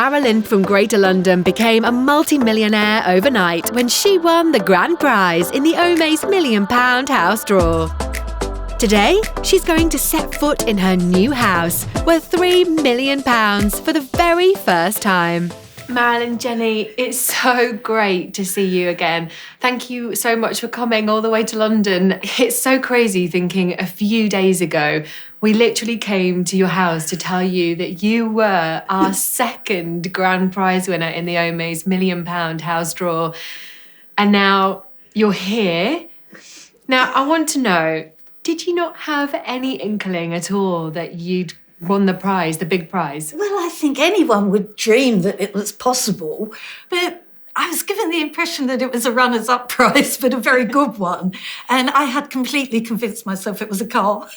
Marilyn from Greater London became a multi-millionaire overnight when she won the grand prize in the Omaze £1 million house draw. Today, she's going to set foot in her new house worth £3 million for the very first time. Marilyn, Jenny, it's so great to see you again. Thank you so much for coming all the way to London. It's so crazy thinking a few days ago, we literally came to your house to tell you that you were our second grand prize winner in the Omaze £1 million house draw. And now you're here. Now, I want to know, did you not have any inkling at all that you'd won the prize, the big prize? Well, I think anyone would dream that it was possible, but I was given the impression that it was a runners-up prize, but a very good one. And I had completely convinced myself it was a car.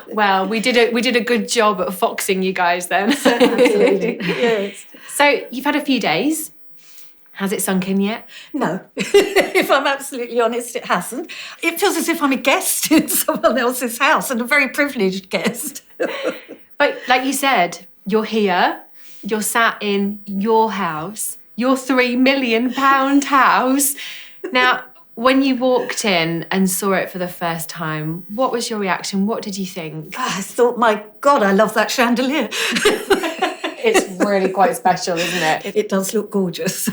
Well, we did a good job at foxing you guys then. Absolutely, yes. So you've had a few days. Has it sunk in yet? No. If I'm absolutely honest, it hasn't. It feels as if I'm a guest in someone else's house, and a very privileged guest. But like you said, you're here, you're sat in your house, your £3 million house. Now, when you walked in and saw it for the first time, what was your reaction? What did you think? I thought, my God, I love that chandelier. It's really quite special, isn't it? It does look gorgeous.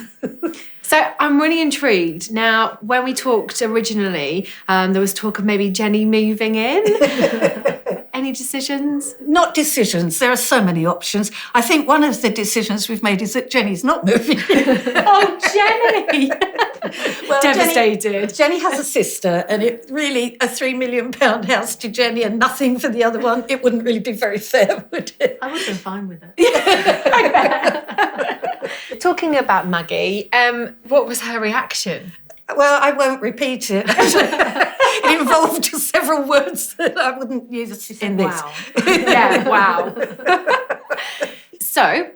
So I'm really intrigued. Now, when we talked originally, there was talk of maybe Jenny moving in. Any decisions? Not decisions. There are so many options. I think one of the decisions we've made is that Jenny's not moving in. Oh, Jenny! Well, devastated. Jenny has a sister, and it really, a £3 million house to Jenny and nothing for the other one, it wouldn't really be very fair, would it? I would have been fine with it. Talking about Maggie, what was her reaction? Well, I won't repeat it. It involved several words that I wouldn't use in this. Wow. Yeah, wow. So,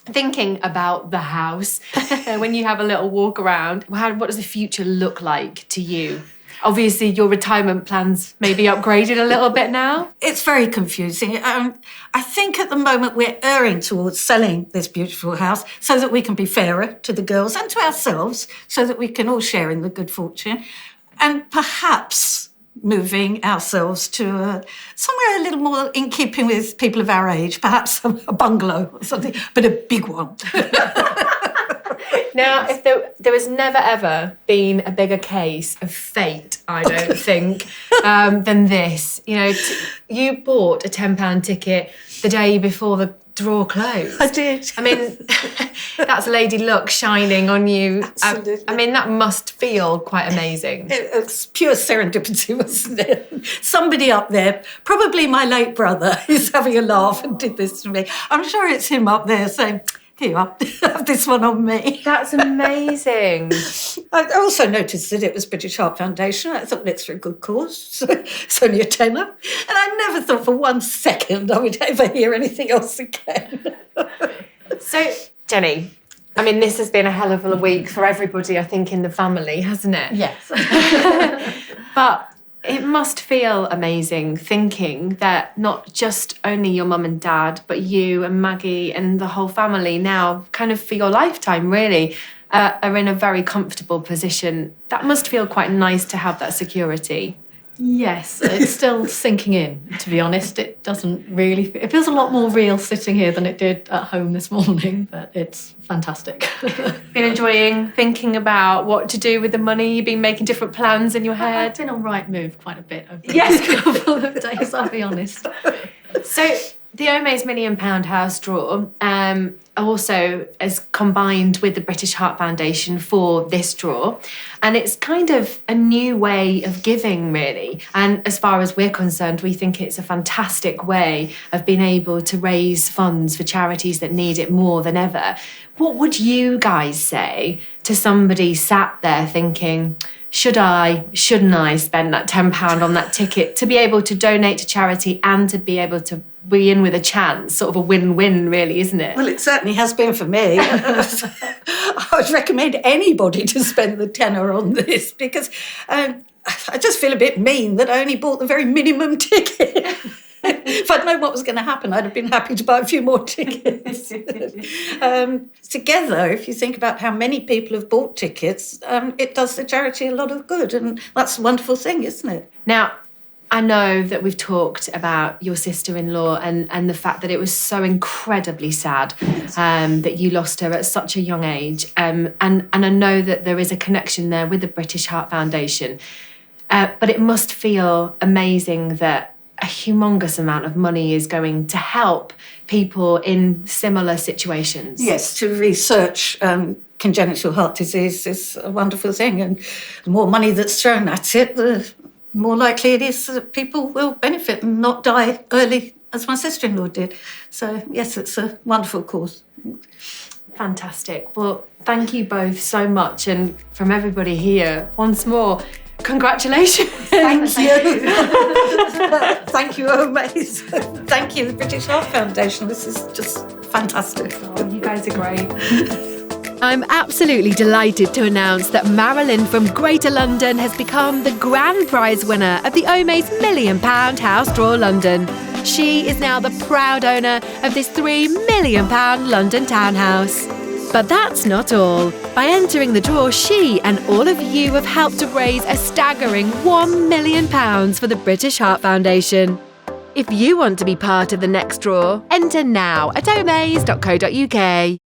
thinking about the house, when you have a little walk around, what does the future look like to you? Obviously, your retirement plans may be upgraded a little bit now. It's very confusing. I think at the moment we're erring towards selling this beautiful house so that we can be fairer to the girls and to ourselves, so that we can all share in the good fortune, and perhaps moving ourselves to somewhere a little more in keeping with people of our age, perhaps a bungalow or something, but a big one. Now, if there has never, ever been a bigger case of fate, I don't think, than this. You know, you bought a £10 ticket the day before the draw closed. I did. I mean, that's Lady Luck shining on you. Absolutely. I mean, that must feel quite amazing. It's pure serendipity, wasn't it? Somebody up there, probably my late brother, is having a laugh and did this to me. I'm sure it's him up there saying, here you are, have this one on me. That's amazing. I also noticed that it was British Heart Foundation. I thought, it's for a good cause. So it's only a tenner. And I never thought for 1 second I would ever hear anything else again. So, Jenny, I mean, this has been a hell of a week for everybody, I think, in the family, hasn't it? Yes. But it must feel amazing thinking that not just only your mum and dad, but you and Maggie and the whole family now, kind of for your lifetime really, are in a very comfortable position. That must feel quite nice to have that security. Yes, it's still sinking in, to be honest. It doesn't really... It feels a lot more real sitting here than it did at home this morning, but it's fantastic. Been enjoying thinking about what to do with the money? You've been making different plans in your head? I've been on right move quite a bit over the Yes. last couple of days, I'll be honest. So the Omaze £1 million house draw also is combined with the British Heart Foundation for this draw. And it's kind of a new way of giving, really. And as far as we're concerned, we think it's a fantastic way of being able to raise funds for charities that need it more than ever. What would you guys say to somebody sat there thinking, shouldn't I spend that £10 on that ticket to be able to donate to charity and to be able to be in with a chance? Sort of a win-win, really, isn't it? Well, it certainly has been for me. I would recommend anybody to spend the tenner on this because I just feel a bit mean that I only bought the very minimum ticket. If I'd known what was going to happen, I'd have been happy to buy a few more tickets. Together, if you think about how many people have bought tickets, it does the charity a lot of good. And that's a wonderful thing, isn't it? Now, I know that we've talked about your sister-in-law and the fact that it was so incredibly sad that you lost her at such a young age. And I know that there is a connection there with the British Heart Foundation. But it must feel amazing that a humongous amount of money is going to help people in similar situations. Yes, to research congenital heart disease is a wonderful thing. And the more money that's thrown at it, the more likely it is that people will benefit and not die early, as my sister-in-law did. So, yes, it's a wonderful cause. Fantastic. Well, thank you both so much. And from everybody here, once more, congratulations. Thank you. Thank you, Omaze. Thank you, the British Heart Foundation. This is just fantastic. Oh, you guys are great. I'm absolutely delighted to announce that Marilyn from Greater London has become the grand prize winner of the Omaze £1 Million House Draw London. She is now the proud owner of this £3 million London townhouse. But that's not all. By entering the draw, she and all of you have helped to raise a staggering £1 million for the British Heart Foundation. If you want to be part of the next draw, enter now at omaze.co.uk.